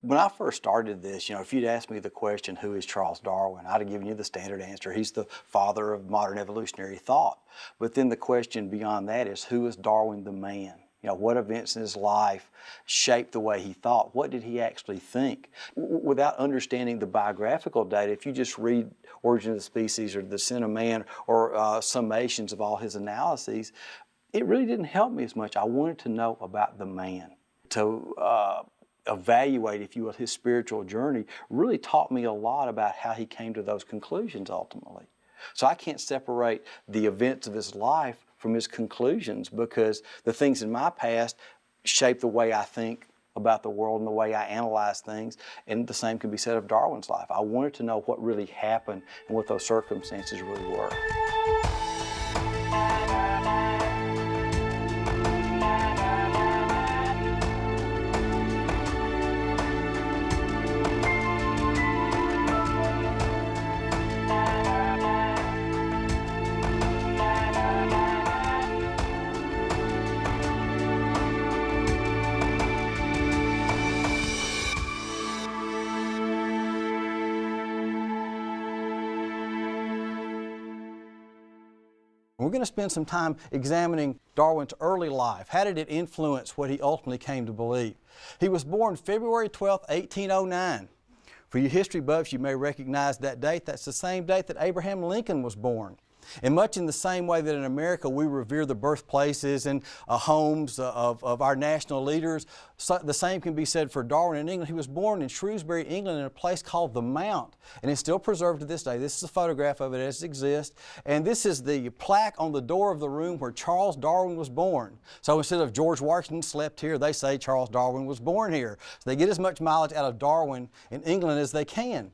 When I first started this, if you'd asked me the question, who is Charles Darwin, I'd have given you the standard answer. He's the father of modern evolutionary thought. But then the question beyond that is, who is Darwin the man? What events in his life shaped the way he thought? What did he actually think? Without understanding the biographical data, if you just read Origin of the Species or The Descent of Man or summations of all his analyses, it really didn't help me as much. I wanted to know about the man. To evaluate, if you will, his spiritual journey really taught me a lot about how he came to those conclusions ultimately. So I can't separate the events of his life from his conclusions, because the things in my past shape the way I think about the world and the way I analyze things, and the same can be said of Darwin's life. I wanted to know what really happened and what those circumstances really were. We're going to spend some time examining Darwin's early life. How did it influence what he ultimately came to believe? He was born February 12, 1809. For you history buffs, you may recognize that date. That's the same date that Abraham Lincoln was born. And much in the same way that in America we revere the birthplaces and homes of our national leaders, so the same can be said for Darwin in England. He was born in Shrewsbury, England, in a place called the Mount, and it's still preserved to this day. This is a photograph of it as it exists, and this is the plaque on the door of the room where Charles Darwin was born. So instead of George Washington slept here, they say Charles Darwin was born here. So they get as much mileage out of Darwin in England as they can.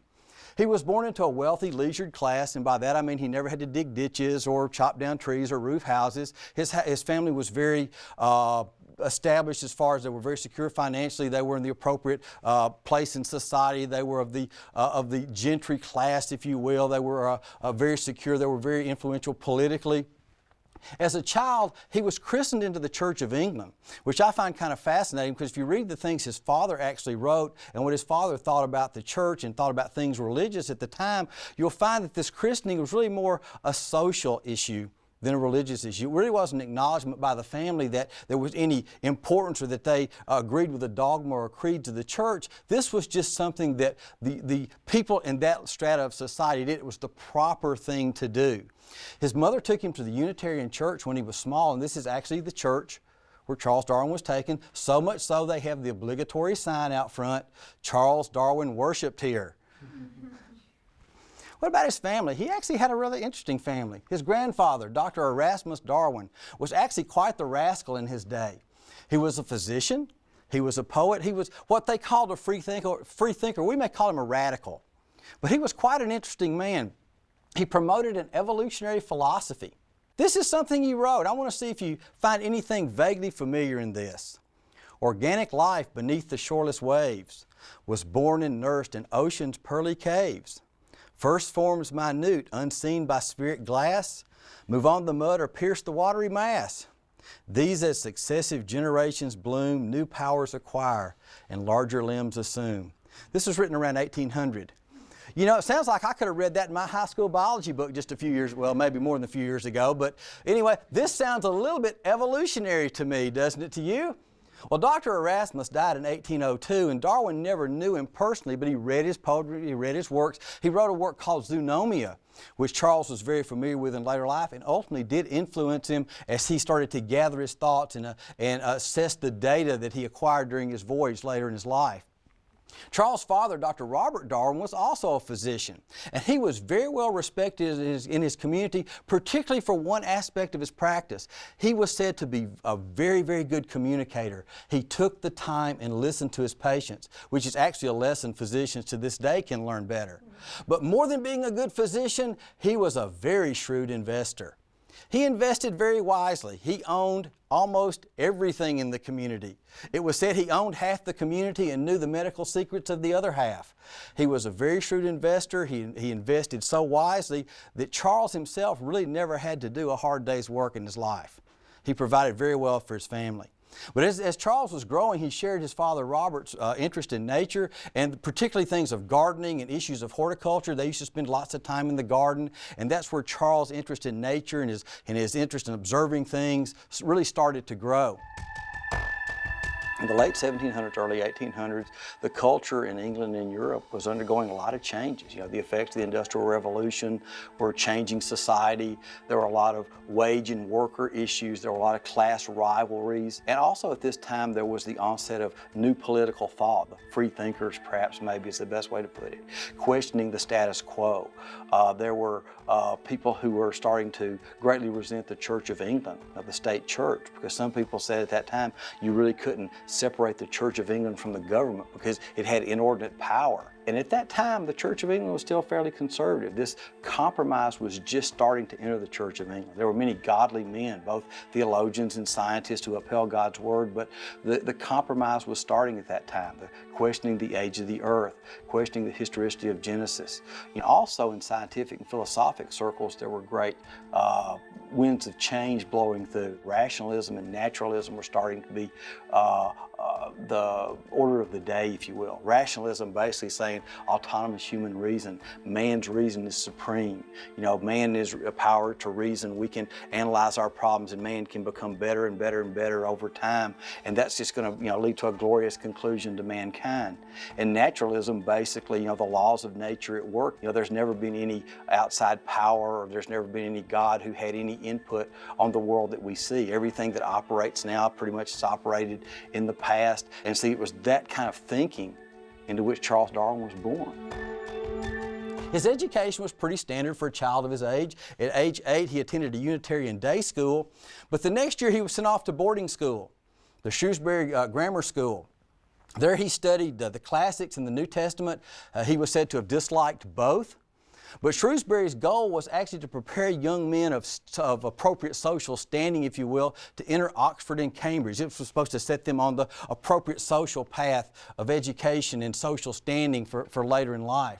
He was born into a wealthy, leisured class, and by that I mean he never had to dig ditches or chop down trees or roof houses. His family was very established as far as they were very secure financially. They were in the appropriate place in society. They were of the gentry class, if you will. They were very secure. They were very influential politically. As a child, he was christened into the Church of England, which I find kind of fascinating, because if you read the things his father actually wrote and what his father thought about the church and thought about things religious at the time, you'll find that this christening was really more a social issue than a religious issue. It really wasn't an acknowledgement by the family that there was any importance or that they agreed with a dogma or a creed to the church. This was just something that the people in that strata of society did. It was the proper thing to do. His mother took him to the Unitarian Church when he was small, and this is actually the church where Charles Darwin was taken, so much so they have the obligatory sign out front, Charles Darwin worshipped here. What about his family? He actually had a really interesting family. His grandfather, Dr. Erasmus Darwin, was actually quite the rascal in his day. He was a physician, he was a poet, he was what they called a free thinker. We may call him a radical. But he was quite an interesting man. He promoted an evolutionary philosophy. This is something he wrote. I want to see if you find anything vaguely familiar in this. Organic life beneath the shoreless waves was born and nursed in ocean's pearly caves. First forms minute, unseen by spirit glass, move on the mud or pierce the watery mass. These as successive generations bloom, new powers acquire, and larger limbs assume. This was written around 1800. You know, it sounds like I could have read that in my high school biology book just a few years, well, maybe more than a few years ago. But anyway, this sounds a little bit evolutionary to me, doesn't it to you? Well, Dr. Erasmus died in 1802, and Darwin never knew him personally, but he read his poetry, he read his works. He wrote a work called Zoonomia, which Charles was very familiar with in later life, and ultimately did influence him as he started to gather his thoughts and assess the data that he acquired during his voyage later in his life. Charles' father, Dr. Robert Darwin, was also a physician, and he was very well respected in his community, particularly for one aspect of his practice. He was said to be a very, very good communicator. He took the time and listened to his patients, which is actually a lesson physicians to this day can learn better. But more than being a good physician, he was a very shrewd investor. He invested very wisely. He owned almost everything in the community. It was said he owned half the community and knew the medical secrets of the other half. He was a very shrewd investor. He invested so wisely that Charles himself really never had to do a hard day's work in his life. He provided very well for his family. But as Charles was growing, he shared his father Robert's interest in nature, and particularly things of gardening and issues of horticulture. They used to spend lots of time in the garden, and that's where Charles' interest in nature and his interest in observing things really started to grow. In the late 1700s, early 1800s, the culture in England and Europe was undergoing a lot of changes. You know, the effects of the Industrial Revolution were changing society. There were a lot of wage and worker issues. There were a lot of class rivalries. And also at this time, there was the onset of new political thought. The free thinkers, perhaps, maybe is the best way to put it, questioning the status quo. There were people who were starting to greatly resent the Church of England, the state church, because some people said at that time you really couldn't separate the Church of England from the government because it had inordinate power. And at that time, the Church of England was still fairly conservative. This compromise was just starting to enter the Church of England. There were many godly men, both theologians and scientists, who upheld God's Word, but the compromise was starting at that time, questioning the age of the earth, questioning the historicity of Genesis. You know, also in scientific and philosophic circles, there were great winds of change blowing through. Rationalism and naturalism were starting to be the order of the day, if you will. Rationalism basically saying autonomous human reason. Man's reason is supreme. You know, man is a power to reason. We can analyze our problems, and man can become better and better and better over time. And that's just going to, lead to a glorious conclusion to mankind. And naturalism, basically, the laws of nature at work. There's never been any outside power, or there's never been any God who had any input on the world that we see. Everything that operates now pretty much is operated in the past. And see, it was that kind of thinking into which Charles Darwin was born. His education was pretty standard for a child of his age. At age 8, he attended a Unitarian day school, but the next year he was sent off to boarding school, the Shrewsbury Grammar School. There he studied the classics and the New Testament. He was said to have disliked both. But Shrewsbury's goal was actually to prepare young men of appropriate social standing, if you will, to enter Oxford and Cambridge. It was supposed to set them on the appropriate social path of education and social standing for later in life.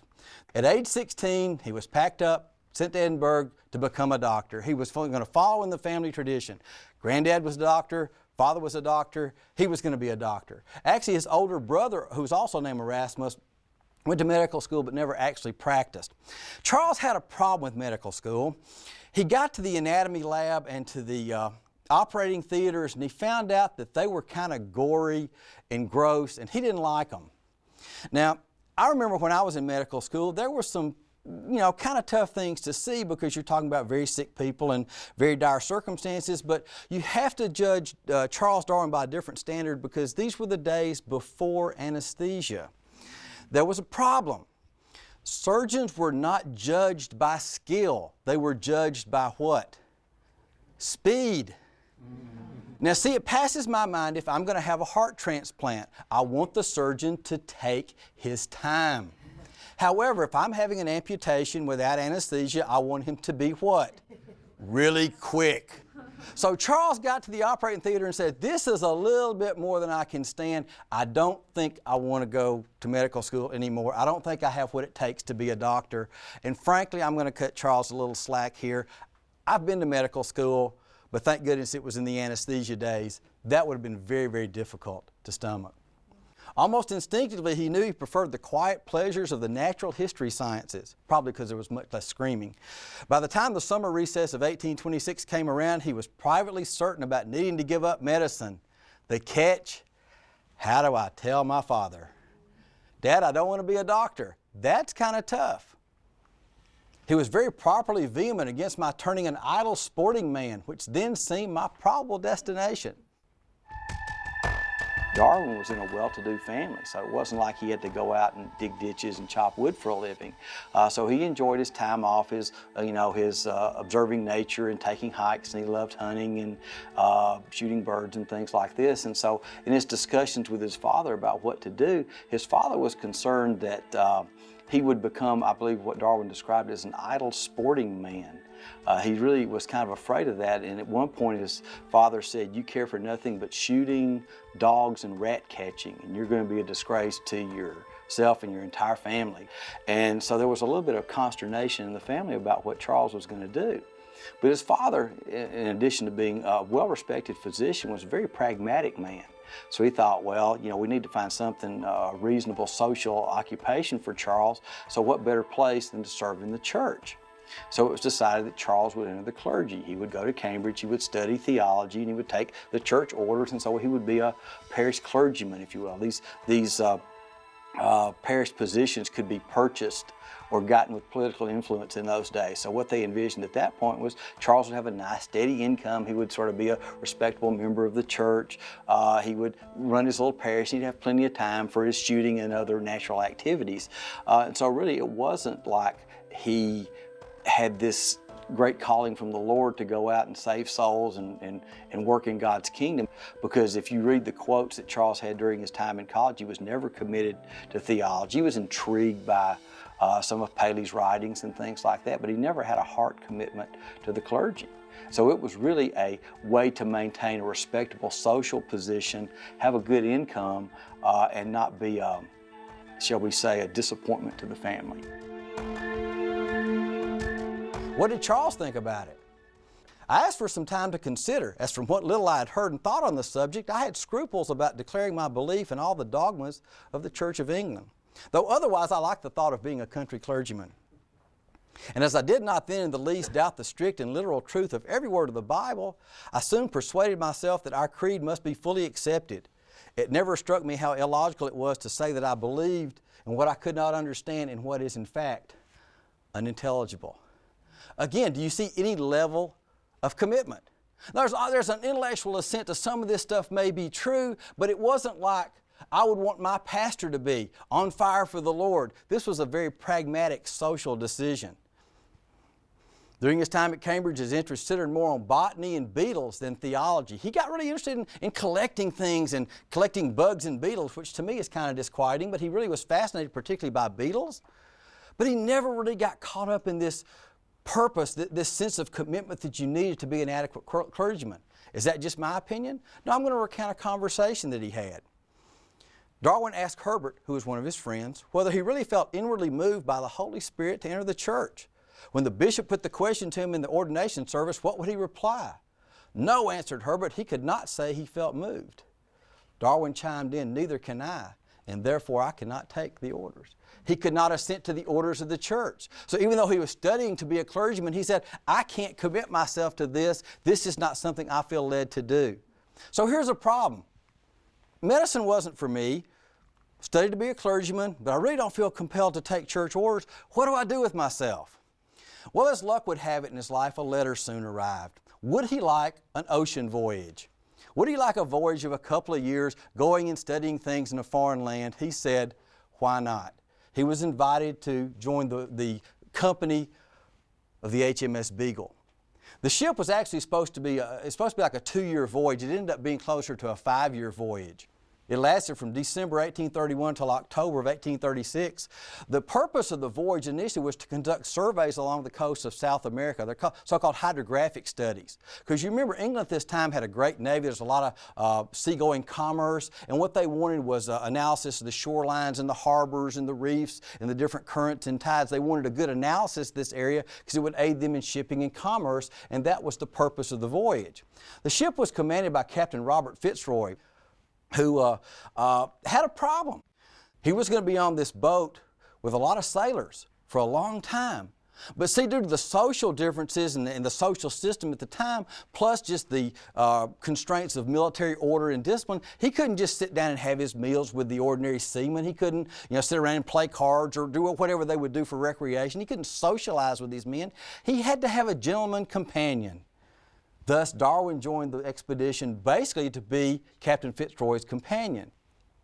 At age 16, he was packed up, sent to Edinburgh to become a doctor. He was going to follow in the family tradition. Granddad was a doctor. Father was a doctor. He was going to be a doctor. Actually, his older brother, who was also named Erasmus, went to medical school but never actually practiced. Charles had a problem with medical school. He got to the anatomy lab and to the operating theaters, and he found out that they were kind of gory and gross, and he didn't like them. Now, I remember when I was in medical school, there were some kind of tough things to see because you're talking about very sick people and very dire circumstances, but you have to judge Charles Darwin by a different standard because these were the days before anesthesia. There was a problem. Surgeons were not judged by skill. They were judged by what? Speed. Now see, it passes my mind if I'm going to have a heart transplant. I want the surgeon to take his time. However, if I'm having an amputation without anesthesia, I want him to be what? Really quick. So Charles got to the operating theater and said, this is a little bit more than I can stand. I don't think I want to go to medical school anymore. I don't think I have what it takes to be a doctor. And frankly, I'm going to cut Charles a little slack here. I've been to medical school, but thank goodness it was in the anesthesia days. That would have been very, very difficult to stomach. Almost instinctively, he knew he preferred the quiet pleasures of the natural history sciences, probably because there was much less screaming. By the time the summer recess of 1826 came around, he was privately certain about needing to give up medicine. The catch, how do I tell my father? Dad, I don't want to be a doctor. That's kind of tough. He was very properly vehement against my turning an idle sporting man, which then seemed my probable destination. Darwin was in a well-to-do family, so it wasn't like he had to go out and dig ditches and chop wood for a living. So he enjoyed his time off, his observing nature and taking hikes, and he loved hunting and shooting birds and things like this. And so in his discussions with his father about what to do, his father was concerned that he would become, I believe, what Darwin described as an idle sporting man. He really was kind of afraid of that, and at one point his father said, you care for nothing but shooting, dogs, and rat catching, and you're going to be a disgrace to yourself and your entire family. And so there was a little bit of consternation in the family about what Charles was going to do. But his father, in addition to being a well-respected physician, was a very pragmatic man. So he thought, well, we need to find something, a reasonable social occupation for Charles, so what better place than to serve in the church? So it was decided that Charles would enter the clergy. He would go to Cambridge, he would study theology, and he would take the church orders, and so he would be a parish clergyman, if you will. These parish positions could be purchased or gotten with political influence in those days. So what they envisioned at that point was Charles would have a nice steady income. He would sort of be a respectable member of the church. He would run his little parish. He'd have plenty of time for his shooting and other natural activities. And so really it wasn't like he had this great calling from the Lord to go out and save souls and work in God's kingdom. Because if you read the quotes that Charles had during his time in college, he was never committed to theology. He was intrigued by some of Paley's writings and things like that, but he never had a heart commitment to the clergy. So it was really a way to maintain a respectable social position, have a good income, and not be, shall we say, a disappointment to the family. What did Charles think about it? I asked for some time to consider, as from what little I had heard and thought on the subject, I had scruples about declaring my belief in all the dogmas of the Church of England, though otherwise I liked the thought of being a country clergyman. And as I did not then in the least doubt the strict and literal truth of every word of the Bible, I soon persuaded myself that our creed must be fully accepted. It never struck me how illogical it was to say that I believed in what I could not understand and what is in fact unintelligible. Again, do you see any level of commitment? There's an intellectual assent to some of this stuff may be true, but it wasn't like I would want my pastor to be on fire for the Lord. This was a very pragmatic social decision. During his time at Cambridge, his interest centered more on botany and beetles than theology. He got really interested in collecting things and collecting bugs and beetles, which to me is kind of disquieting, but he really was fascinated particularly by beetles. But he never really got caught up in this purpose, this sense of commitment that you needed to be an adequate clergyman. Is that just my opinion? No, I'm going to recount a conversation that he had. Darwin asked Herbert, who was one of his friends, whether he really felt inwardly moved by the Holy Spirit to enter the church. When the bishop put the question to him in the ordination service, what would he reply? No, answered Herbert, he could not say he felt moved. Darwin chimed in, neither can I, and therefore I cannot take the orders. He could not assent to the orders of the church. So even though he was studying to be a clergyman, he said, I can't commit myself to this. This is not something I feel led to do. So here's a problem. Medicine wasn't for me. Studied to be a clergyman, but I really don't feel compelled to take church orders. What do I do with myself? Well, as luck would have it in his life, a letter soon arrived. Would he like an ocean voyage? Would he like a voyage of a couple of years going and studying things in a foreign land? He said, why not? He was invited to join the company of the HMS Beagle. The ship was actually supposed to be like a 2-year voyage. It ended up being closer to a 5-year voyage. It lasted from December 1831 until October of 1836. The purpose of the voyage initially was to conduct surveys along the coast of South America. They're so-called hydrographic studies. Because you remember England at this time had a great navy. There's a lot of seagoing commerce. And what they wanted was analysis of the shorelines and the harbors and the reefs and the different currents and tides. They wanted a good analysis of this area because it would aid them in shipping and commerce. And that was the purpose of the voyage. The ship was commanded by Captain Robert Fitzroy, who had a problem. He was going to be on this boat with a lot of sailors for a long time. But see, due to the social differences and the social system at the time, plus just the constraints of military order and discipline, he couldn't just sit down and have his meals with the ordinary seamen. He couldn't, sit around and play cards or do whatever they would do for recreation. He couldn't socialize with these men. He had to have a gentleman companion. Thus, Darwin joined the expedition basically to be Captain Fitzroy's companion.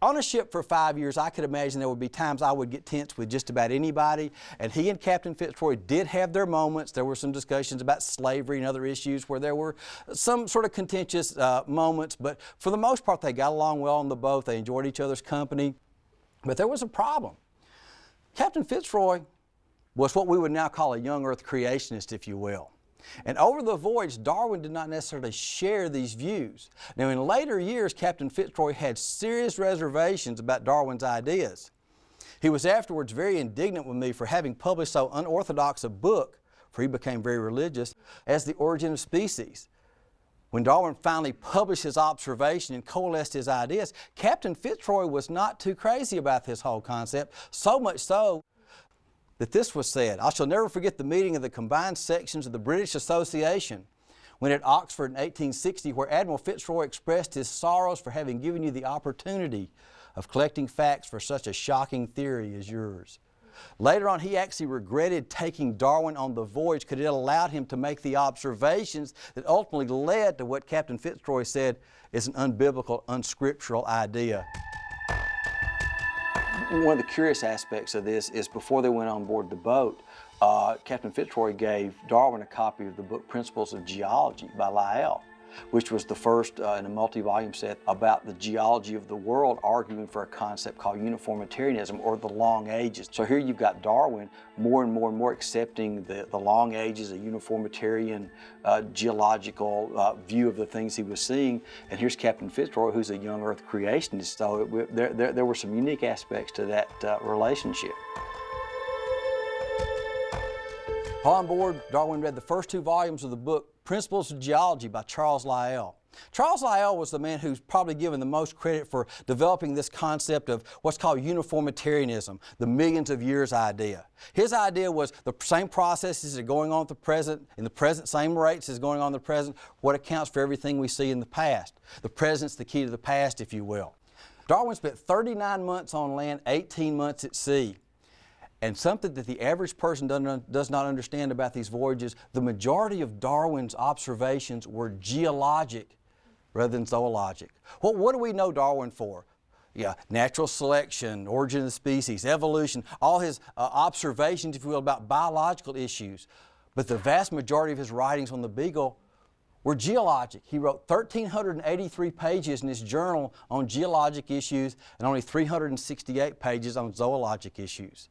On a ship for 5 years, I could imagine there would be times I would get tense with just about anybody, and he and Captain Fitzroy did have their moments. There were some discussions about slavery and other issues where there were some sort of contentious moments, but for the most part, they got along well on the boat. They enjoyed each other's company, but there was a problem. Captain Fitzroy was what we would now call a young earth creationist, if you will. And over the voyage, Darwin did not necessarily share these views. Now, in later years, Captain Fitzroy had serious reservations about Darwin's ideas. He was afterwards very indignant with me for having published so unorthodox a book for he became very religious, as the origin of species. When Darwin finally published his observation and coalesced his ideas, Captain Fitzroy was not too crazy about this whole concept, so much so that this was said. I shall never forget the meeting of the combined sections of the British Association when at Oxford in 1860, where Admiral Fitzroy expressed his sorrows for having given you the opportunity of collecting facts for such a shocking theory as yours. Later on, he actually regretted taking Darwin on the voyage because it allowed him to make the observations that ultimately led to what Captain Fitzroy said is an unbiblical, unscriptural idea. One of the curious aspects of this is before they went on board the boat, Captain Fitzroy gave Darwin a copy of the book Principles of Geology by Lyell, which was the first in a multi-volume set about the geology of the world, arguing for a concept called uniformitarianism, or the long ages. So here you've got Darwin more and more accepting the long ages, a uniformitarian geological view of the things he was seeing, and here's Captain Fitzroy, who's a young Earth creationist. So there were some unique aspects to that relationship. While on board, Darwin read the first 2 volumes of the book Principles of Geology by Charles Lyell. Charles Lyell was the man who's probably given the most credit for developing this concept of what's called uniformitarianism, the millions of years idea. His idea was the same processes are going on in the present, same rates as going on in the present, what accounts for everything we see in the past. The present's the key to the past, if you will. Darwin spent 39 months on land, 18 months at sea. And something that the average person does not understand about these voyages, the majority of Darwin's observations were geologic rather than zoologic. Well, what do we know Darwin for? Yeah, natural selection, origin of the species, evolution, all his observations, if you will, about biological issues. But the vast majority of his writings on the Beagle were geologic. He wrote 1,383 pages in his journal on geologic issues and only 368 pages on zoologic issues.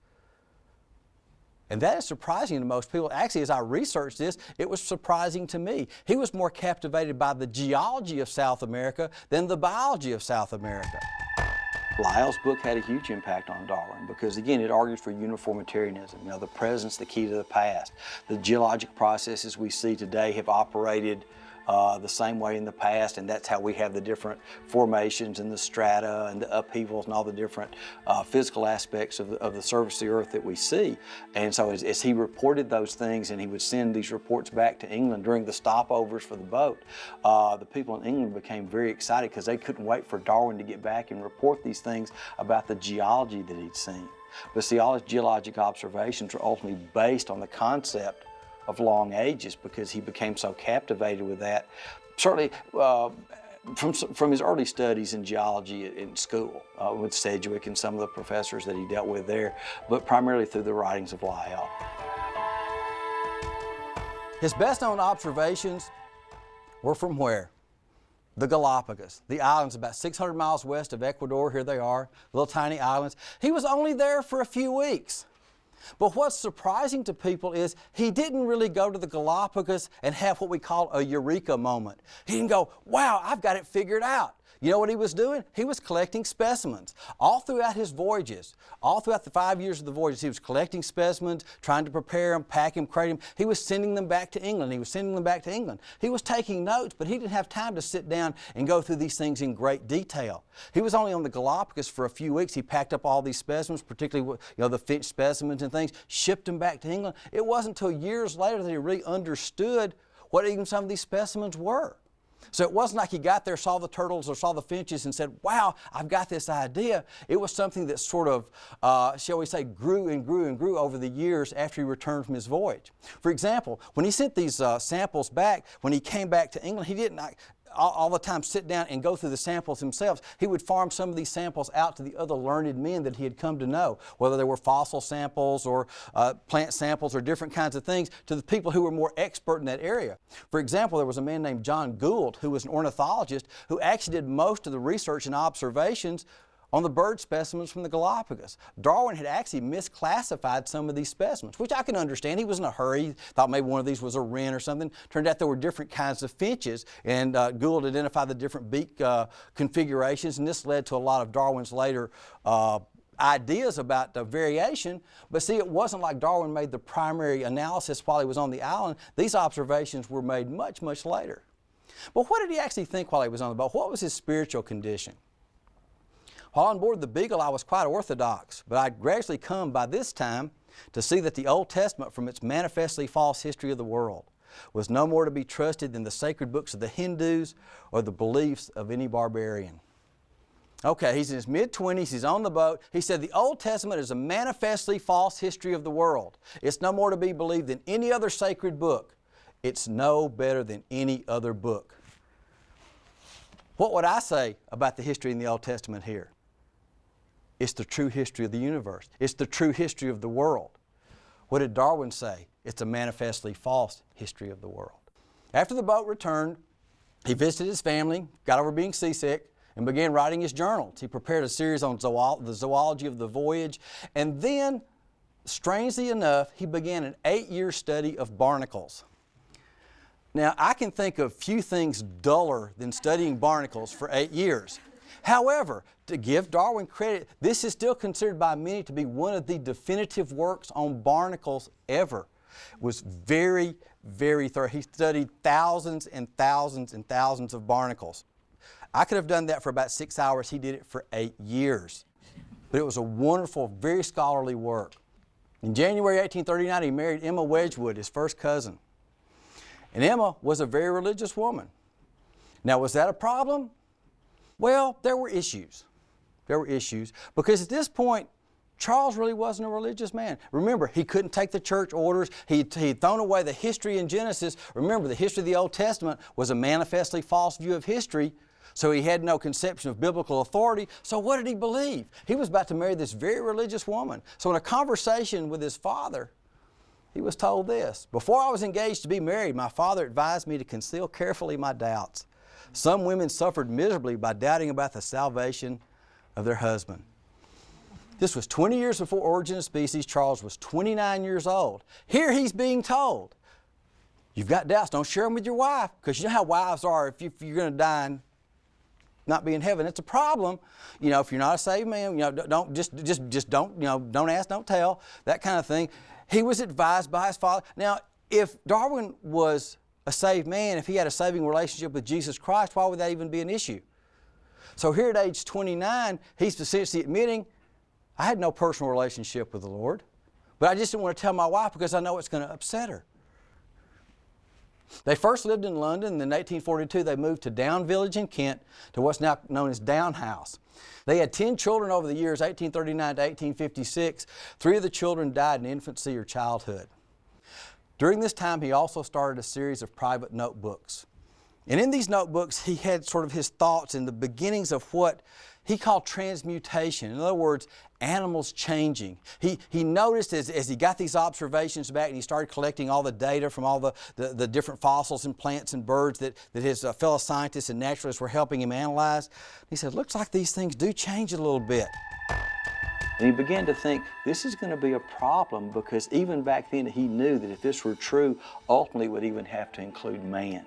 And that is surprising to most people. Actually, as I researched this, it was surprising to me. He was more captivated by the geology of South America than the biology of South America. Lyell's book had a huge impact on Darwin because, again, it argues for uniformitarianism. You know, the present's the key to the past. The geologic processes we see today have operated the same way in the past, and that's how we have the different formations and the strata and the upheavals and all the different physical aspects of the surface of the earth that we see. And so as he reported those things, and he would send these reports back to England during the stopovers for the boat, the people in England became very excited because they couldn't wait for Darwin to get back and report these things about the geology that he'd seen. But see, all his geologic observations were ultimately based on the concept of long ages because he became so captivated with that. Certainly from his early studies in geology in school with Sedgwick and some of the professors that he dealt with there, but primarily through the writings of Lyell. His best known observations were from where? The Galapagos, the islands about 600 miles west of Ecuador. Here they are, little tiny islands. He was only there for a few weeks. But what's surprising to people is he didn't really go to the Galapagos and have what we call a eureka moment. He didn't go, wow, I've got it figured out. You know what he was doing? He was collecting specimens. All throughout his voyages, all throughout the 5 years of the voyages, he was collecting specimens, trying to prepare them, pack them, crate them. He was sending them back to England. He was taking notes, but he didn't have time to sit down and go through these things in great detail. He was only on the Galapagos for a few weeks. He packed up all these specimens, particularly the finch specimens and things, shipped them back to England. It wasn't until years later that he really understood what even some of these specimens were. So it wasn't like he got there, saw the turtles or saw the finches and said, wow, I've got this idea. It was something that sort of, shall we say, grew and grew and grew over the years after he returned from his voyage. For example, when he sent these samples back, when he came back to England, he didn't all the time sit down and go through the samples himself. He would farm some of these samples out to the other learned men that he had come to know, whether they were fossil samples or plant samples or different kinds of things, to the people who were more expert in that area. For example, there was a man named John Gould, who was an ornithologist, who actually did most of the research and observations on the bird specimens from the Galapagos. Darwin had actually misclassified some of these specimens, which I can understand. He was in a hurry. He thought maybe one of these was a wren or something. Turned out there were different kinds of finches, and Gould identified the different beak configurations, and this led to a lot of Darwin's later ideas about the variation, but see, it wasn't like Darwin made the primary analysis while he was on the island. These observations were made much, much later. But what did he actually think while he was on the boat? What was his spiritual condition? While on board the Beagle, I was quite orthodox, but I'd gradually come by this time to see that the Old Testament, from its manifestly false history of the world, was no more to be trusted than the sacred books of the Hindus or the beliefs of any barbarian. Okay, he's in his mid-20s, he's on the boat. He said the Old Testament is a manifestly false history of the world. It's no more to be believed than any other sacred book. It's no better than any other book. What would I say about the history in the Old Testament here? It's the true history of the universe. It's the true history of the world. What did Darwin say? It's a manifestly false history of the world. After the boat returned, he visited his family, got over being seasick, and began writing his journals. He prepared a series on the zoology of the voyage, and then, strangely enough, he began an 8-year study of barnacles. Now, I can think of few things duller than studying barnacles for 8 years. However, to give Darwin credit, this is still considered by many to be one of the definitive works on barnacles ever. It was very, very thorough. He studied thousands and thousands and thousands of barnacles. I could have done that for about 6 hours. He did it for 8 years. But it was a wonderful, very scholarly work. In January 1839, he married Emma Wedgwood, his first cousin. And Emma was a very religious woman. Now, was that a problem? Well, there were issues. There were issues because at this point, Charles really wasn't a religious man. Remember, he couldn't take the church orders. He'd thrown away the history in Genesis. Remember, the history of the Old Testament was a manifestly false view of history, so he had no conception of biblical authority. So what did he believe? He was about to marry this very religious woman. So in a conversation with his father, he was told this: "Before I was engaged to be married, my father advised me to conceal carefully my doubts. Some women suffered miserably by doubting about the salvation of their husband." This was 20 years before Origin of Species. Charles was 29 years old. Here he's being told, you've got doubts, don't share them with your wife, because you know how wives are. If you're going to die and not be in heaven, it's a problem. You know, if you're not a saved man, don't don't ask, don't tell, that kind of thing. He was advised by his father. Now, if Darwin was a saved man, if he had a saving relationship with Jesus Christ, why would that even be an issue? So here at age 29, he's essentially admitting, I had no personal relationship with the Lord, but I just didn't want to tell my wife because I know it's going to upset her. They first lived in London, and in 1842 they moved to Down Village in Kent, to what's now known as Down House. They had 10 children over the years, 1839 to 1856. 3 of the children died in infancy or childhood. During this time, he also started a series of private notebooks. And in these notebooks, he had sort of his thoughts and the beginnings of what he called transmutation. In other words, animals changing. He noticed as he got these observations back and he started collecting all the data from all the different fossils and plants and birds that his fellow scientists and naturalists were helping him analyze, he said, looks like these things do change a little bit. And he began to think, this is going to be a problem, because even back then he knew that if this were true, ultimately it would even have to include man.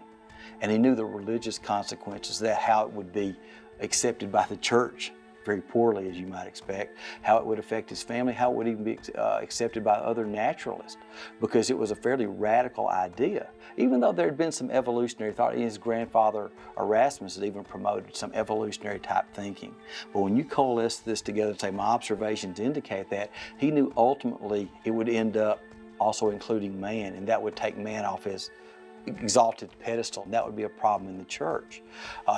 And he knew the religious consequences of that, how it would be accepted by the church very poorly, as you might expect, how it would affect his family, how it would even be accepted by other naturalists, because it was a fairly radical idea. Even though there had been some evolutionary thought, his grandfather Erasmus had even promoted some evolutionary type thinking. But when you coalesce this together and say, my observations indicate that, he knew ultimately it would end up also including man, and that would take man off his exalted pedestal, and that would be a problem in the church.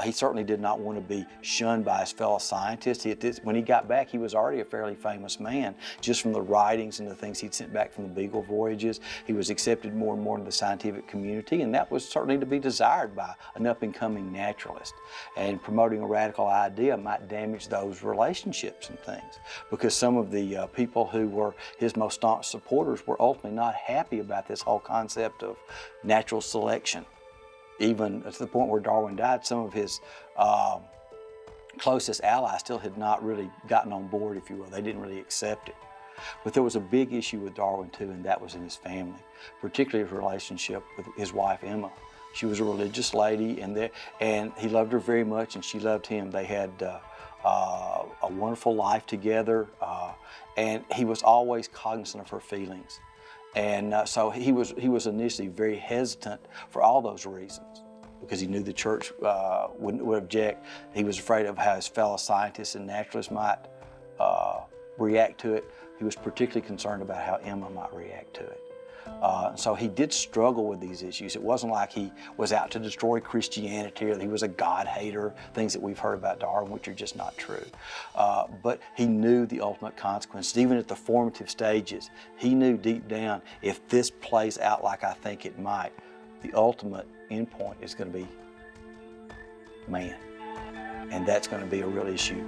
He certainly did not want to be shunned by his fellow scientists. When he got back, he was already a fairly famous man, just from the writings and the things he'd sent back from the Beagle voyages. He was accepted more and more into the scientific community, and that was certainly to be desired by an up-and-coming naturalist. And promoting a radical idea might damage those relationships and things, because some of the people who were his most staunch supporters were ultimately not happy about this whole concept of natural selection. Even to the point where Darwin died, some of his closest allies still had not really gotten on board, if you will. They didn't really accept it. But there was a big issue with Darwin too, and that was in his family, particularly his relationship with his wife Emma. She was a religious lady, and he loved her very much, and she loved him. They had a wonderful life together. and he was always cognizant of her feelings. And so he was initially very hesitant for all those reasons, because he knew the church would object. He was afraid of how his fellow scientists and naturalists might react to it. He was particularly concerned about how Emma might react to it. So he did struggle with these issues. It wasn't like he was out to destroy Christianity or that he was a God hater, things that we've heard about Darwin, which are just not true. But he knew the ultimate consequences. Even at the formative stages, he knew deep down, if this plays out like I think it might, the ultimate end point is going to be man. And that's going to be a real issue.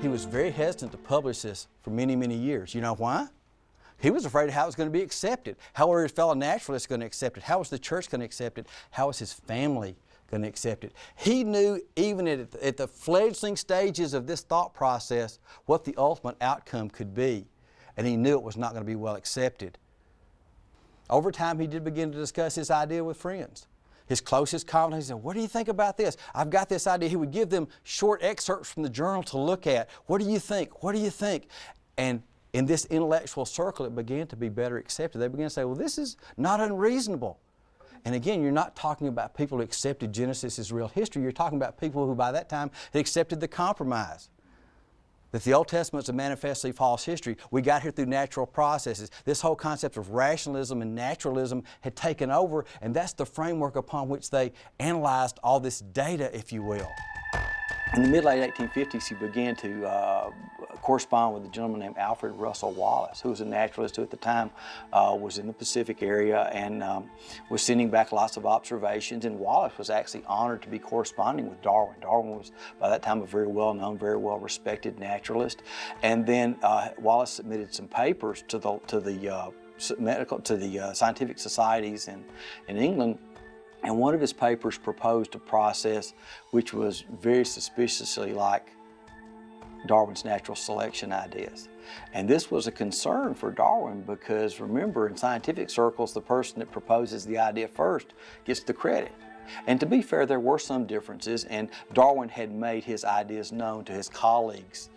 He was very hesitant to publish this for many, many years. You know why? He was afraid of how it was going to be accepted. How were his fellow naturalists going to accept it? How was the church going to accept it? How was his family going to accept it? He knew, even at the fledgling stages of this thought process, what the ultimate outcome could be. And he knew it was not going to be well accepted. Over time, he did begin to discuss his idea with friends. His closest confidants said, "What do you think about this? I've got this idea." He would give them short excerpts from the journal to look at. "What do you think? What do you think?" And in this intellectual circle, it began to be better accepted. They began to say, "Well, this is not unreasonable." And again, you're not talking about people who accepted Genesis as real history. You're talking about people who by that time had accepted the compromise. That the Old Testament's a manifestly false history. We got here through natural processes. This whole concept of rationalism and naturalism had taken over, and that's the framework upon which they analyzed all this data, if you will. In the mid-late 1850s, he began to correspond with a gentleman named Alfred Russel Wallace, who was a naturalist who at the time was in the Pacific area and was sending back lots of observations. And Wallace was actually honored to be corresponding with Darwin. Darwin was, by that time, a very well-known, very well-respected naturalist. And then Wallace submitted some papers to the scientific societies in England. And one of his papers proposed a process which was very suspiciously like Darwin's natural selection ideas. And this was a concern for Darwin because, remember, in scientific circles, the person that proposes the idea first gets the credit. And to be fair, there were some differences, and Darwin had made his ideas known to his colleagues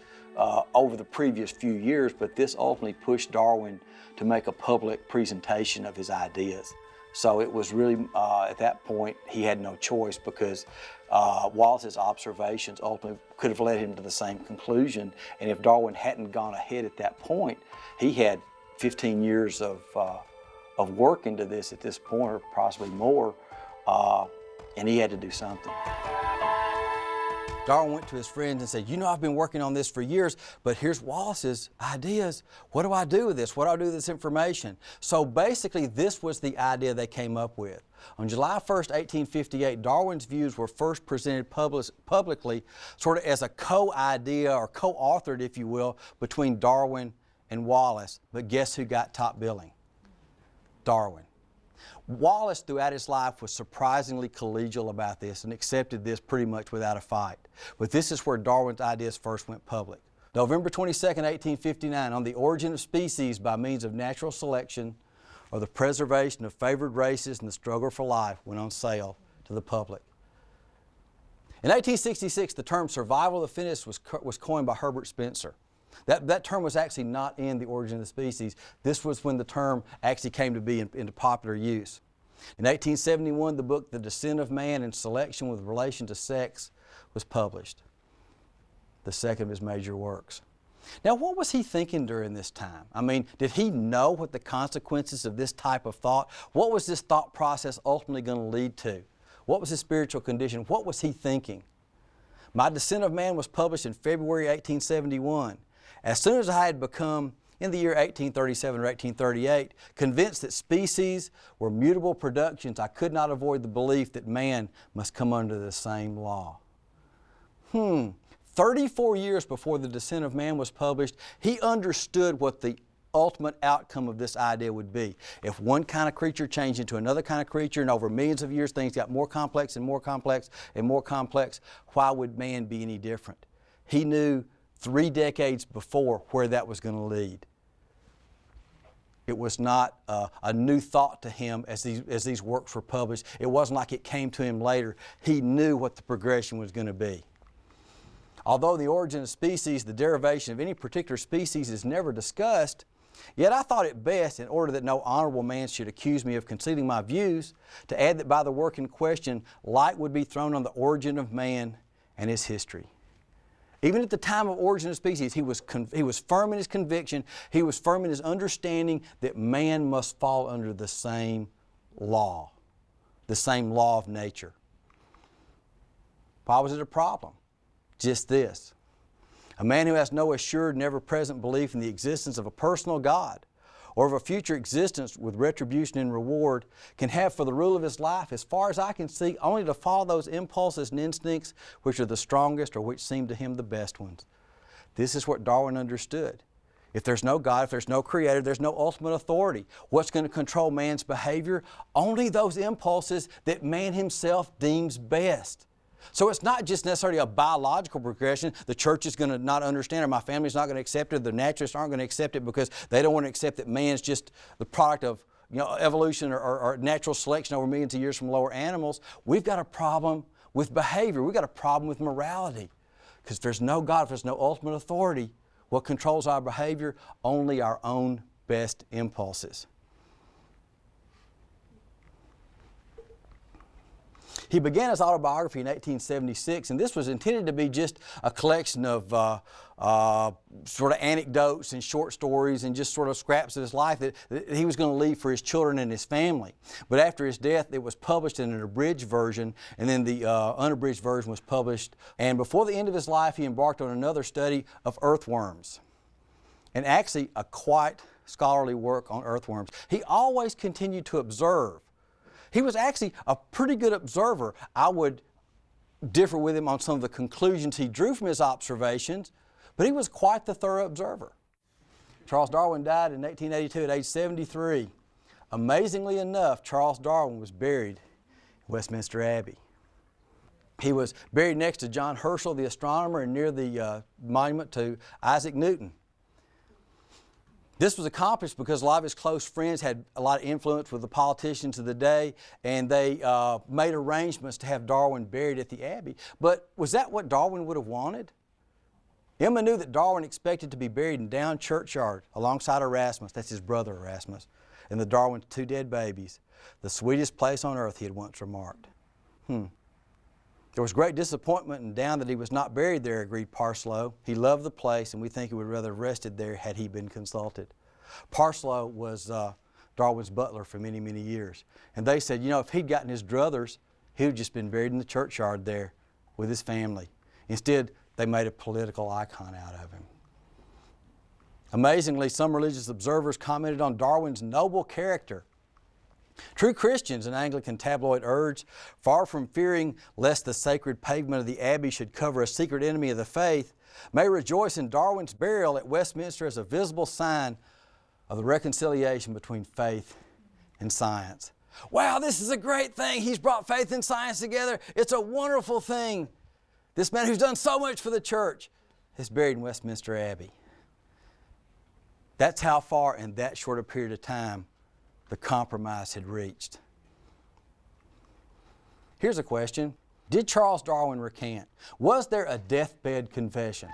over the previous few years, but this ultimately pushed Darwin to make a public presentation of his ideas. So it was really, at that point, he had no choice because Wallace's observations ultimately could have led him to the same conclusion. And if Darwin hadn't gone ahead at that point, he had 15 years of work into this at this point, or possibly more, and he had to do something. Darwin went to his friends and said, "You know, I've been working on this for years, but here's Wallace's ideas. What do I do with this? What do I do with this information?" So basically, this was the idea they came up with. On July 1st, 1858, Darwin's views were first presented publicly sort of as a co-idea or co-authored, if you will, between Darwin and Wallace. But guess who got top billing? Darwin. Wallace, throughout his life, was surprisingly collegial about this and accepted this pretty much without a fight. But this is where Darwin's ideas first went public. November 22nd, 1859, On the Origin of Species by Means of Natural Selection or the Preservation of Favored Races and the Struggle for Life went on sale to the public. In 1866, the term survival of the fittest was coined by Herbert Spencer. That term was actually not in The Origin of the Species. This was when the term actually came to be into popular use. In 1871, the book The Descent of Man and Selection with Relation to Sex was published, the second of his major works. Now, what was he thinking during this time? I mean, did he know what the consequences of this type of thought? What was this thought process ultimately going to lead to? What was his spiritual condition? What was he thinking? My Descent of Man was published in February 1871. As soon as I had become, in the year 1837 or 1838, convinced that species were mutable productions, I could not avoid the belief that man must come under the same law. 34 years before The Descent of Man was published, he understood what the ultimate outcome of this idea would be. If one kind of creature changed into another kind of creature, and over millions of years things got more complex and more complex and more complex, why would man be any different? He knew 3 decades before where that was going to lead. It was not a new thought to him as these works were published. It wasn't like it came to him later. He knew what the progression was going to be. Although the origin of species, the derivation of any particular species is never discussed, yet I thought it best, in order that no honorable man should accuse me of concealing my views, to add that by the work in question, light would be thrown on the origin of man and his history. Even at the time of origin of species, he was firm in his conviction, he was firm in his understanding that man must fall under the same law of nature. Why was it a problem? Just this. A man who has no assured, never-present belief in the existence of a personal God or of a future existence with retribution and reward can have for the rule of his life, as far as I can see, only to follow those impulses and instincts which are the strongest or which seem to him the best ones. This is what Darwin understood. If there's no God, if there's no Creator, there's no ultimate authority. What's going to control man's behavior? Only those impulses that man himself deems best. So it's not just necessarily a biological progression. The church is going to not understand, or my family's not going to accept it, the naturalists aren't going to accept it because they don't want to accept that man's just the product of evolution or natural selection over millions of years from lower animals. We've got a problem with behavior. We've got a problem with morality. Because if there's no God, if there's no ultimate authority, what controls our behavior? Only our own best impulses. He began his autobiography in 1876, and this was intended to be just a collection of sort of anecdotes and short stories and just sort of scraps of his life that he was going to leave for his children and his family. But after his death, it was published in an abridged version, and then the unabridged version was published. And before the end of his life, he embarked on another study of earthworms, and actually a quite scholarly work on earthworms. He always continued to observe. He was actually a pretty good observer. I would differ with him on some of the conclusions he drew from his observations, but he was quite the thorough observer. Charles Darwin died in 1882 at age 73. Amazingly enough, Charles Darwin was buried in Westminster Abbey. He was buried next to John Herschel, the astronomer, and near the monument to Isaac Newton. This was accomplished because a lot of his close friends had a lot of influence with the politicians of the day, and they made arrangements to have Darwin buried at the Abbey. But was that what Darwin would have wanted? Emma knew that Darwin expected to be buried in Down Churchyard alongside Erasmus, that's his brother Erasmus, and the Darwin's two dead babies, the sweetest place on earth, he had once remarked. There was great disappointment in Down that he was not buried there, agreed Parslow. He loved the place, and we think he would rather have rested there had he been consulted. Parslow was Darwin's butler for many, many years. And they said, if he'd gotten his druthers, he would have just been buried in the churchyard there with his family. Instead, they made a political icon out of him. Amazingly, some religious observers commented on Darwin's noble character. True Christians, an Anglican tabloid urged, far from fearing lest the sacred pavement of the Abbey should cover a secret enemy of the faith, may rejoice in Darwin's burial at Westminster as a visible sign of the reconciliation between faith and science. Wow, this is a great thing. He's brought faith and science together. It's a wonderful thing. This man who's done so much for the church is buried in Westminster Abbey. That's how far in that short a period of time the compromise had reached. Here's a question. Did Charles Darwin recant? Was there a deathbed confession?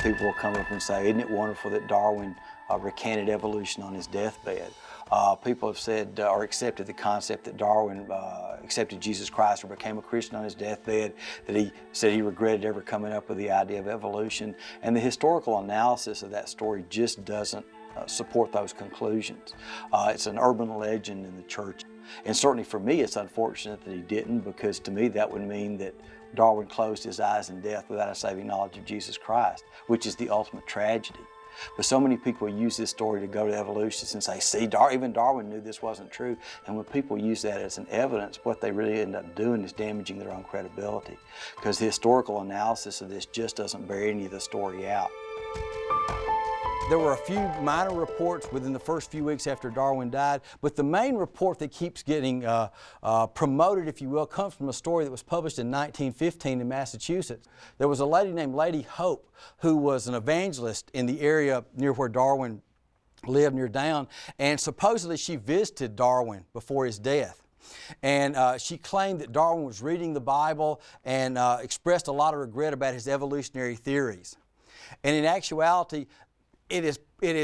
People will come up and say, isn't it wonderful that Darwin recanted evolution on his deathbed? People have said or accepted the concept that Darwin accepted Jesus Christ or became a Christian on his deathbed, that he said he regretted ever coming up with the idea of evolution. And the historical analysis of that story just doesn't support those conclusions. It's an urban legend in the church. And certainly for me, it's unfortunate that he didn't, because to me that would mean that Darwin closed his eyes in death without a saving knowledge of Jesus Christ, which is the ultimate tragedy. But so many people use this story to go to evolutionists and say, see, even Darwin knew this wasn't true. And when people use that as an evidence, what they really end up doing is damaging their own credibility, because the historical analysis of this just doesn't bear any of the story out. There were a few minor reports within the first few weeks after Darwin died, but the main report that keeps getting promoted, if you will, comes from a story that was published in 1915 in Massachusetts. There was a lady named Lady Hope who was an evangelist in the area near where Darwin lived, near Down, and supposedly she visited Darwin before his death. And she claimed that Darwin was reading the Bible and expressed a lot of regret about his evolutionary theories. And in actuality, it is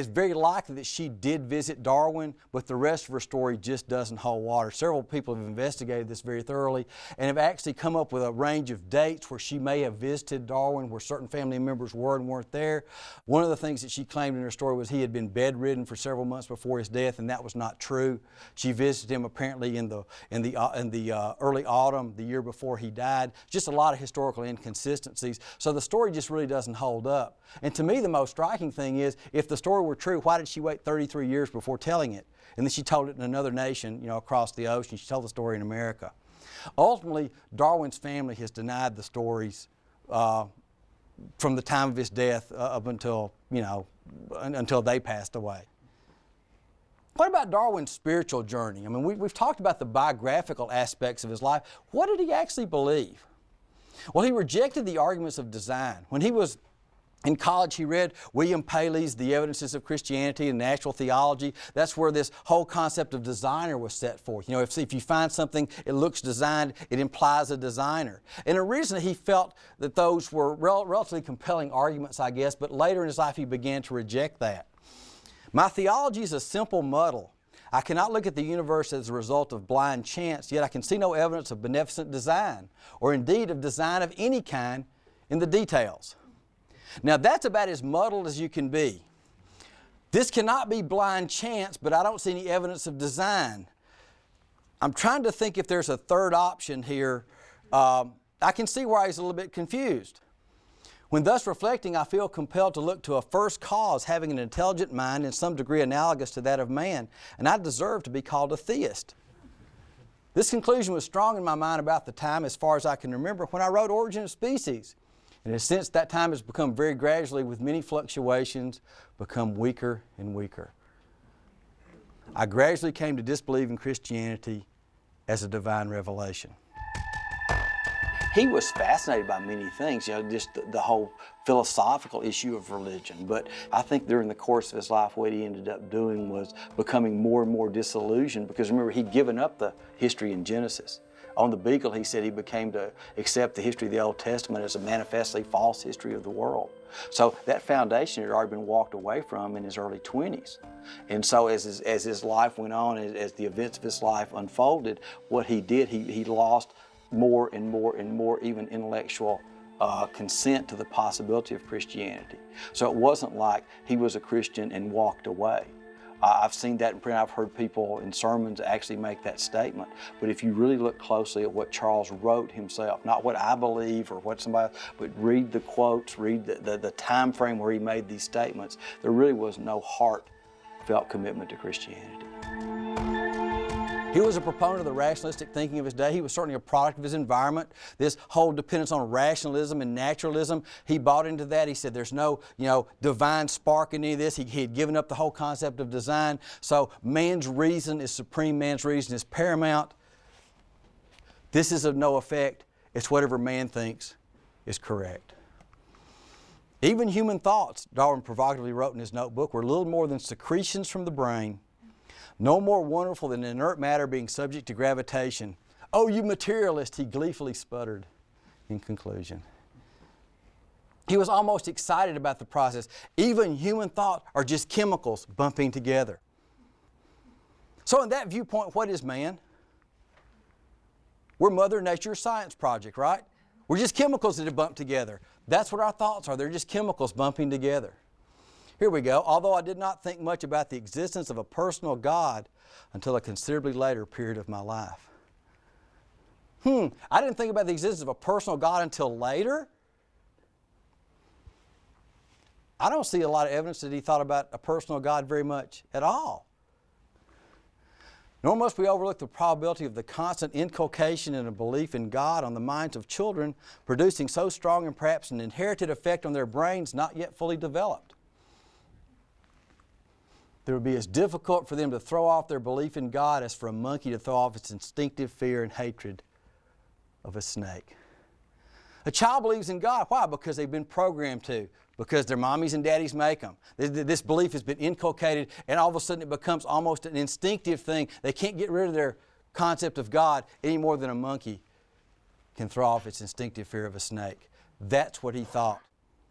very likely that she did visit Darwin, but the rest of her story just doesn't hold water. Several people have investigated this very thoroughly and have actually come up with a range of dates where she may have visited Darwin, where certain family members were and weren't there. One of the things that she claimed in her story was he had been bedridden for several months before his death, and that was not true. She visited him apparently in the early autumn, the year before he died. Just a lot of historical inconsistencies. So the story just really doesn't hold up. And to me, the most striking thing is, if the story were true, why did she wait 33 years before telling it? And then she told it in another nation, across the ocean. She told the story in America. Ultimately, Darwin's family has denied the stories from the time of his death up until they passed away. What about Darwin's spiritual journey? I mean, we've talked about the biographical aspects of his life. What did he actually believe? Well, he rejected the arguments of design. When he was in college, he read William Paley's The Evidences of Christianity and Natural Theology. That's where this whole concept of designer was set forth. If you find something, it looks designed, it implies a designer. And originally he felt that those were relatively compelling arguments, I guess, but later in his life he began to reject that. My theology is a simple muddle. I cannot look at the universe as a result of blind chance, yet I can see no evidence of beneficent design, or indeed of design of any kind in the details. Now that's about as muddled as you can be. This cannot be blind chance, but I don't see any evidence of design. I'm trying to think if there's a third option here. I can see why he's a little bit confused. When thus reflecting, I feel compelled to look to a first cause having an intelligent mind in some degree analogous to that of man, and I deserve to be called a theist. This conclusion was strong in my mind about the time, as far as I can remember, when I wrote Origin of Species. And since that time has become very gradually, with many fluctuations, become weaker and weaker. I gradually came to disbelieve in Christianity as a divine revelation. He was fascinated by many things, just the whole philosophical issue of religion. But I think during the course of his life, what he ended up doing was becoming more and more disillusioned, because remember, he'd given up the history in Genesis. On the Beagle, he said he became to accept the history of the Old Testament as a manifestly false history of the world. So that foundation had already been walked away from in his early 20s. And so as his life went on, as the events of his life unfolded, what he did, he lost more and more and more even intellectual consent to the possibility of Christianity. So it wasn't like he was a Christian and walked away. I've seen that in print. I've heard people in sermons actually make that statement. But if you really look closely at what Charles wrote himself, not what I believe or what somebody, but read the quotes, read the time frame where he made these statements, there really was no heartfelt commitment to Christianity. He was a proponent of the rationalistic thinking of his day. He was certainly a product of his environment. This whole dependence on rationalism and naturalism, he bought into that. He said there's no, divine spark in any of this. He had given up the whole concept of design. So man's reason is supreme. Man's reason is paramount. This is of no effect. It's whatever man thinks is correct. Even human thoughts, Darwin provocatively wrote in his notebook, were little more than secretions from the brain. No more wonderful than inert matter being subject to gravitation. Oh, you materialist, he gleefully sputtered in conclusion. He was almost excited about the process. Even human thought are just chemicals bumping together. So in that viewpoint, what is man? We're Mother Nature's science project, right? We're just chemicals that have bumped together. That's what our thoughts are. They're just chemicals bumping together. Here we go. Although I did not think much about the existence of a personal God until a considerably later period of my life. I didn't think about the existence of a personal God until later? I don't see a lot of evidence that he thought about a personal God very much at all. Nor must we overlook the probability of the constant inculcation and a belief in God on the minds of children, producing so strong and perhaps an inherited effect on their brains not yet fully developed. It would be as difficult for them to throw off their belief in God as for a monkey to throw off its instinctive fear and hatred of a snake. A child believes in God. Why? Because they've been programmed to. Because their mommies and daddies make them. This belief has been inculcated, and all of a sudden it becomes almost an instinctive thing. They can't get rid of concept of God any more than a monkey can throw off its instinctive fear of a snake. That's what he thought.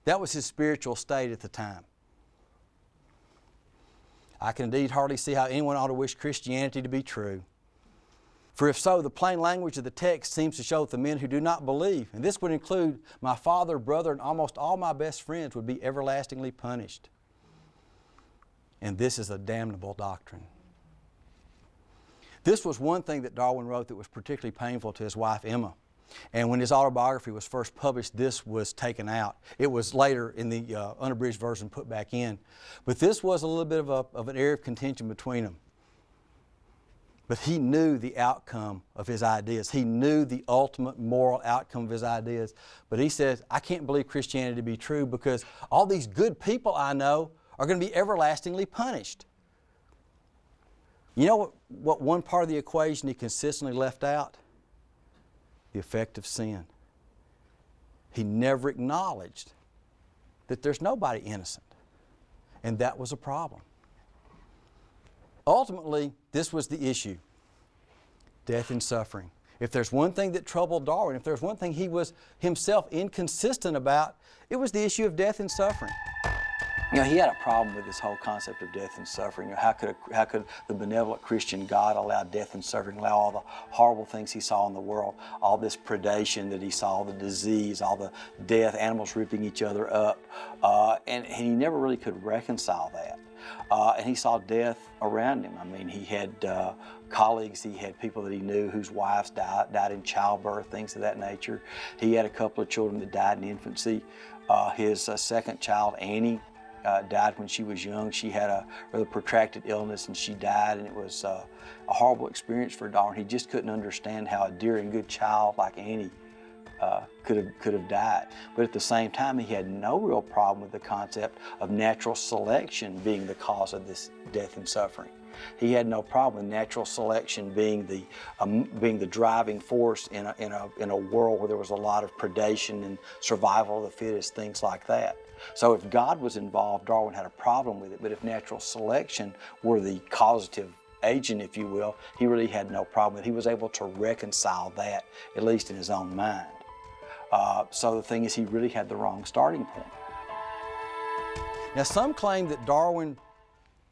That was his spiritual state at the time. I can indeed hardly see how anyone ought to wish Christianity to be true. For if so, the plain language of the text seems to show that the men who do not believe, and this would include my father, brother, and almost all my best friends, would be everlastingly punished. And this is a damnable doctrine. This was one thing that Darwin wrote that was particularly painful to his wife, Emma. And when his autobiography was first published, this was taken out. It was later in the unabridged version put back in. But this was a little bit of an area of contention between them. But he knew the outcome of his ideas. He knew the ultimate moral outcome of his ideas. But he says, I can't believe Christianity to be true because all these good people I know are going to be everlastingly punished. You know what one part of the equation he consistently left out? The effect of sin. He never acknowledged that there's nobody innocent. And that was a problem. Ultimately, this was the issue. Death and suffering. If there's one thing that troubled Darwin, if there's one thing he was himself inconsistent about, it was the issue of death and suffering. You know, he had a problem with this whole concept of death and suffering. You know, how could the benevolent Christian God allow death and suffering, allow all the horrible things he saw in the world, all this predation that he saw, the disease, all the death, animals ripping each other up, and he never really could reconcile that. And he saw death around him. I mean, he had colleagues, he had people that he knew whose wives died in childbirth, things of that nature. He had a couple of children that died in infancy. His second child, Annie, died when she was young. She had a rather protracted illness and she died, and it was a horrible experience for Darwin. He just couldn't understand how a dear and good child like Annie could have died. But at the same time, he had no real problem with the concept of natural selection being the cause of this death and suffering. He had no problem with natural selection being the driving force in a world where there was a lot of predation and survival of the fittest, things like that. So if God was involved, Darwin had a problem with it. But if natural selection were the causative agent, if you will, he really had no problem with it. He was able to reconcile that, at least in his own mind. So the thing is, he really had the wrong starting point. Now, some claim that Darwin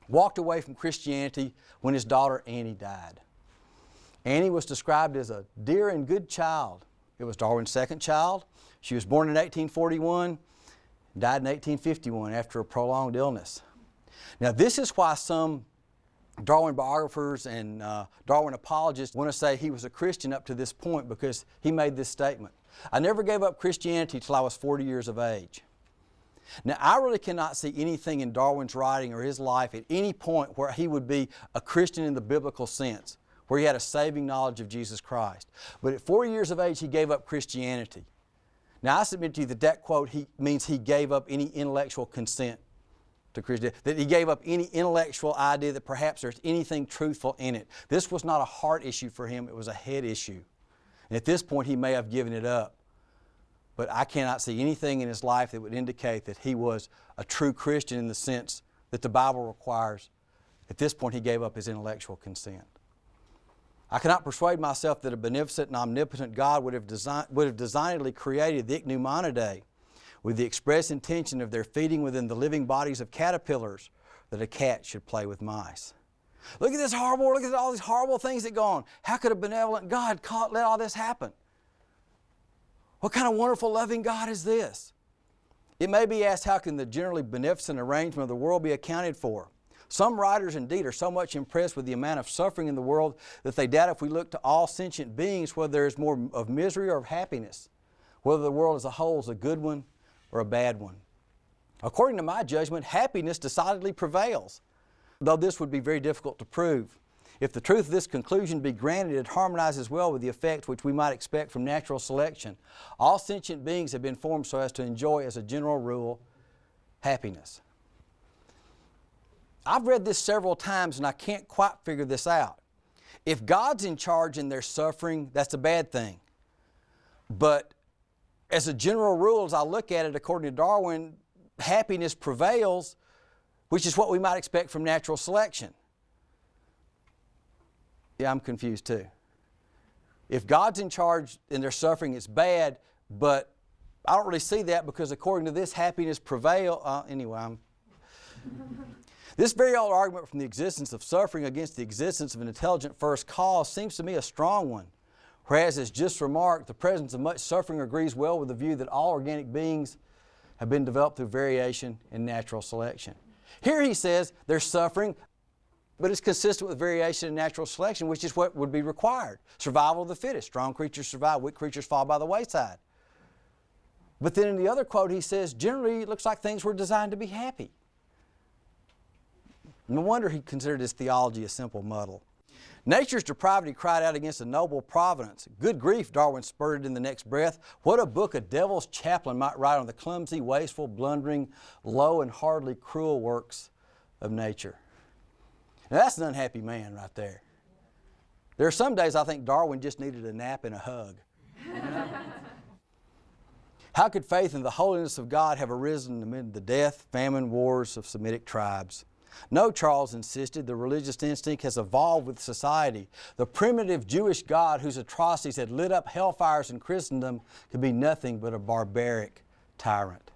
walked away from Christianity when his daughter Annie died. Annie was described as a dear and good child. It was Darwin's second child. She was born in 1841, died in 1851 after a prolonged illness. Now, this is why some Darwin biographers and Darwin apologists want to say he was a Christian up to this point, because he made this statement: I never gave up Christianity till I was 40 years of age. Now, I really cannot see anything in Darwin's writing or his life at any point where he would be a Christian in the biblical sense, where he had a saving knowledge of Jesus Christ. But at 40 years of age, he gave up Christianity. Now, I submit to you that quote means he gave up any intellectual consent to Christianity, that he gave up any intellectual idea that perhaps there's anything truthful in it. This was not a heart issue for him, it was a head issue. And at this point, he may have given it up. But I cannot see anything in his life that would indicate that he was a true Christian in the sense that the Bible requires. At this point, he gave up his intellectual consent. I cannot persuade myself that a beneficent and omnipotent God would have designedly created the Ichneumonidae with the express intention of their feeding within the living bodies of caterpillars, that a cat should play with mice. Look at all these horrible things that go on. How could a benevolent God let all this happen? What kind of wonderful, loving God is this? It may be asked, how can the generally beneficent arrangement of the world be accounted for? Some writers indeed are so much impressed with the amount of suffering in the world that they doubt if we look to all sentient beings whether there is more of misery or of happiness, whether the world as a whole is a good one or a bad one. According to my judgment, happiness decidedly prevails, though this would be very difficult to prove. If the truth of this conclusion be granted, it harmonizes well with the effect which we might expect from natural selection. All sentient beings have been formed so as to enjoy, as a general rule, happiness. I've read this several times and I can't quite figure this out. If God's in charge and there's suffering, that's a bad thing. But as a general rule, as I look at it, according to Darwin, happiness prevails, which is what we might expect from natural selection. Yeah, I'm confused too. if God's in charge and they're suffering, it's bad, but I don't really see that because according to this, happiness prevail. This very old argument from the existence of suffering against the existence of an intelligent first cause seems to me a strong one. Whereas, as just remarked, the presence of much suffering agrees well with the view that all organic beings have been developed through variation and natural selection. Here he says there's suffering, but it's consistent with variation and natural selection, which is what would be required. Survival of the fittest. Strong creatures survive, weak creatures fall by the wayside. But then in the other quote he says, generally it looks like things were designed to be happy. No wonder he considered his theology a simple muddle. Nature's depravity cried out against a noble providence. Good grief, Darwin spurted in the next breath. What a book a devil's chaplain might write on the clumsy, wasteful, blundering, low and hardly cruel works of nature. Now that's an unhappy man right there. There are some days I think Darwin just needed a nap and a hug. How could faith in the holiness of God have arisen amid the death, famine, wars of Semitic tribes? No, Charles insisted, the religious instinct has evolved with society. The primitive Jewish God whose atrocities had lit up hellfires in Christendom could be nothing but a barbaric tyrant.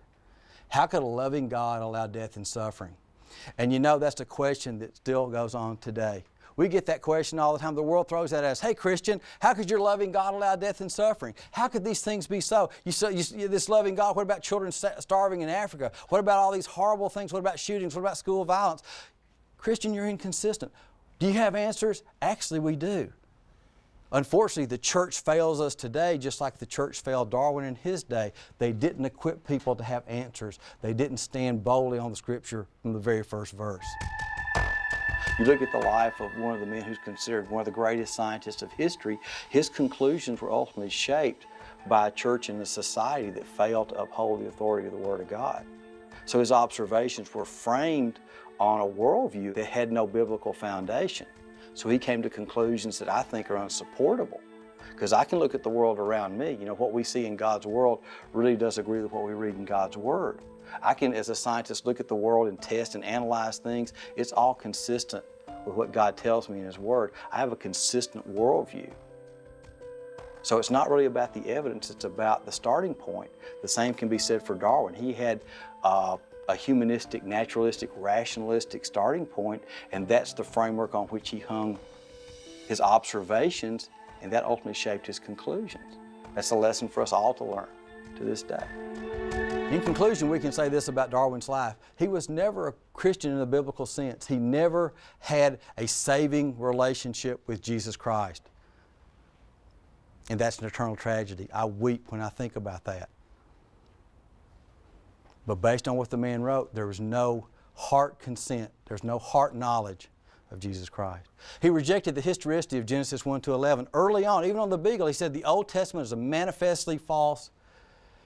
How could a loving God allow death and suffering? And you know, that's a question that still goes on today. We get that question all the time. The world throws that at us. Hey, Christian, how could your loving God allow death and suffering? How could these things be so? This loving God, what about children starving in Africa? What about all these horrible things? What about shootings? What about school violence? Christian, you're inconsistent. Do you have answers? Actually, we do. Unfortunately, the church fails us today just like the church failed Darwin in his day. They didn't equip people to have answers. They didn't stand boldly on the Scripture from the very first verse. You look at the life of one of the men who's considered one of the greatest scientists of history, his conclusions were ultimately shaped by a church and a society that failed to uphold the authority of the Word of God. So his observations were framed on a worldview that had no biblical foundation. So he came to conclusions that I think are unsupportable. Because I can look at the world around me. You know, what we see in God's world really does agree with what we read in God's Word. I can, as a scientist, look at the world and test and analyze things. It's all consistent with what God tells me in His Word. I have a consistent worldview. So it's not really about the evidence, it's about the starting point. The same can be said for Darwin. He had a humanistic, naturalistic, rationalistic starting point, and that's the framework on which he hung his observations, and that ultimately shaped his conclusions. That's a lesson for us all to learn to this day. In conclusion, we can say this about Darwin's life. He was never a Christian in the biblical sense. He never had a saving relationship with Jesus Christ. And that's an eternal tragedy. I weep when I think about that. But based on what the man wrote, there was no heart consent. There's no heart knowledge of Jesus Christ. He rejected the historicity of Genesis 1-11. Early on, even on the Beagle, he said the Old Testament is a manifestly false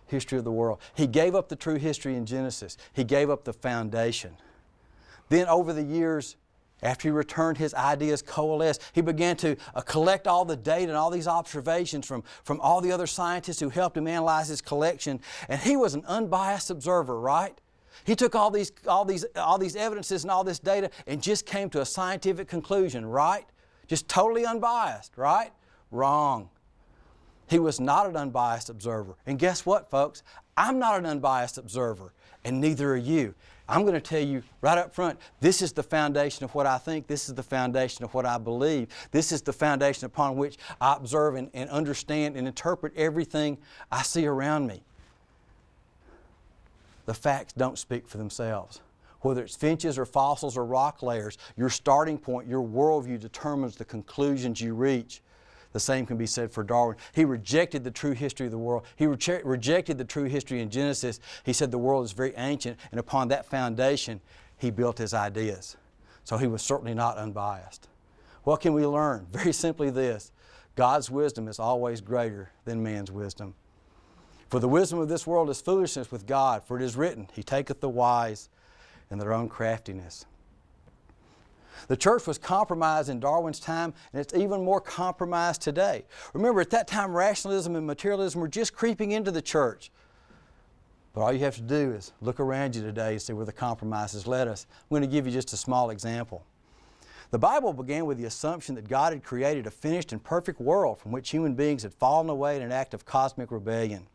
history of the world. He gave up the true history in Genesis. He gave up the foundation. Then over the years, after he returned, his ideas coalesced. He began to collect all the data and all these observations from all the other scientists who helped him analyze his collection. And he was an unbiased observer, right? He took all these evidences and all this data and just came to a scientific conclusion, right? Just totally unbiased, right? Wrong. He was not an unbiased observer. And guess what, folks? I'm not an unbiased observer, and neither are you. I'm going to tell you right up front, this is the foundation of what I think. This is the foundation of what I believe. This is the foundation upon which I observe and understand and interpret everything I see around me. The facts don't speak for themselves. Whether it's finches or fossils or rock layers, your starting point, your worldview determines the conclusions you reach. The same can be said for Darwin. He rejected the true history of the world. He rejected the true history in Genesis. He said the world is very ancient, and upon that foundation, he built his ideas. So he was certainly not unbiased. What can we learn? Very simply this: God's wisdom is always greater than man's wisdom. For the wisdom of this world is foolishness with God, for it is written, He taketh the wise in their own craftiness. The church was compromised in Darwin's time, and it's even more compromised today. Remember, at that time, rationalism and materialism were just creeping into the church. But all you have to do is look around you today and see where the compromises led us. I'm going to give you just a small example. The Bible began with the assumption that God had created a finished and perfect world from which human beings had fallen away in an act of cosmic rebellion.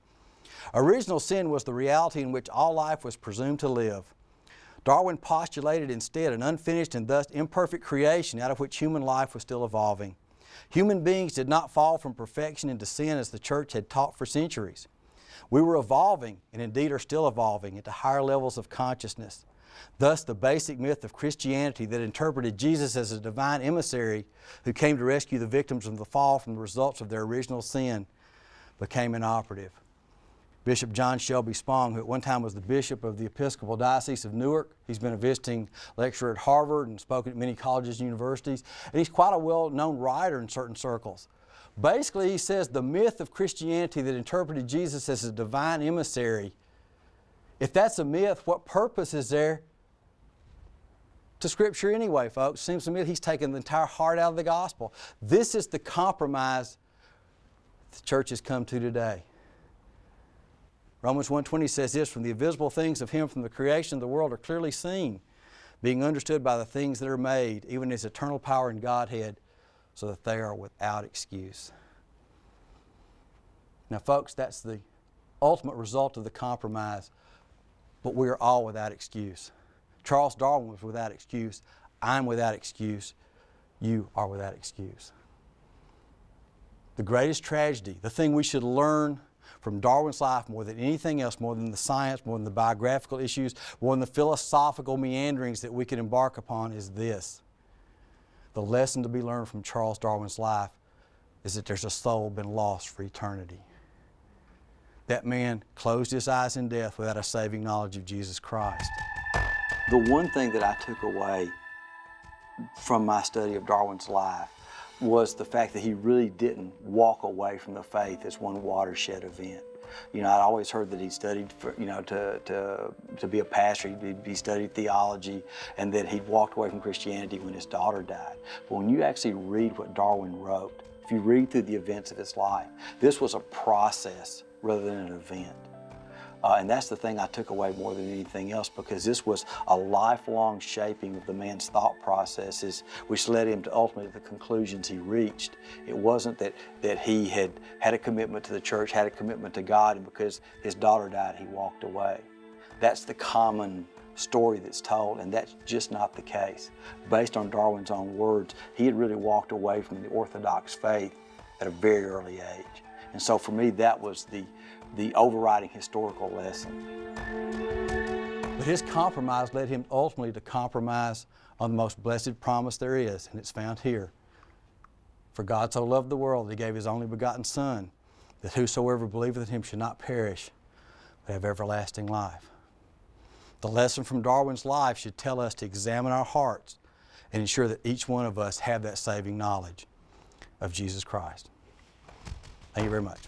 Original sin was the reality in which all life was presumed to live. Darwin postulated instead an unfinished and thus imperfect creation out of which human life was still evolving. Human beings did not fall from perfection into sin as the church had taught for centuries. We were evolving, and indeed are still evolving, into higher levels of consciousness. Thus, the basic myth of Christianity that interpreted Jesus as a divine emissary who came to rescue the victims of the fall from the results of their original sin became inoperative. Bishop John Shelby Spong, who at one time was the bishop of the Episcopal Diocese of Newark, he's been a visiting lecturer at Harvard and spoken at many colleges and universities, and he's quite a well-known writer in certain circles. Basically, he says the myth of Christianity that interpreted Jesus as a divine emissary, if that's a myth, what purpose is there to Scripture anyway, folks? Seems to me that he's taken the entire heart out of the gospel. This is the compromise the church has come to today. Romans 1:20 says this, "From the invisible things of Him from the creation of the world are clearly seen, being understood by the things that are made, even His eternal power and Godhead, so that they are without excuse." Now, folks, that's the ultimate result of the compromise, but we are all without excuse. Charles Darwin was without excuse. I'm without excuse. You are without excuse. The greatest tragedy, the thing we should learn from Darwin's life more than anything else, more than the science, more than the biographical issues, more than the philosophical meanderings that we could embark upon, is this. The lesson to be learned from Charles Darwin's life is that there's a soul been lost for eternity. That man closed his eyes in death without a saving knowledge of Jesus Christ. The one thing that I took away from my study of Darwin's life was the fact that he really didn't walk away from the faith as one watershed event. You know, I'd always heard that he studied for, to be a pastor. He studied theology, and that he'd walked away from Christianity when his daughter died. But when you actually read what Darwin wrote, if you read through the events of his life, this was a process rather than an event. And that's the thing I took away more than anything else, because this was a lifelong shaping of the man's thought processes, which led him to ultimately the conclusions he reached. It wasn't that he had a commitment to the church, had a commitment to God, and because his daughter died, he walked away. That's the common story that's told, and that's just not the case. Based on Darwin's own words, he had really walked away from the Orthodox faith at a very early age. And so for me, that was the overriding historical lesson. But his compromise led him ultimately to compromise on the most blessed promise there is, and it's found here. For God so loved the world that He gave His only begotten Son, that whosoever believeth in Him should not perish, but have everlasting life. The lesson from Darwin's life should tell us to examine our hearts and ensure that each one of us have that saving knowledge of Jesus Christ. Thank you very much.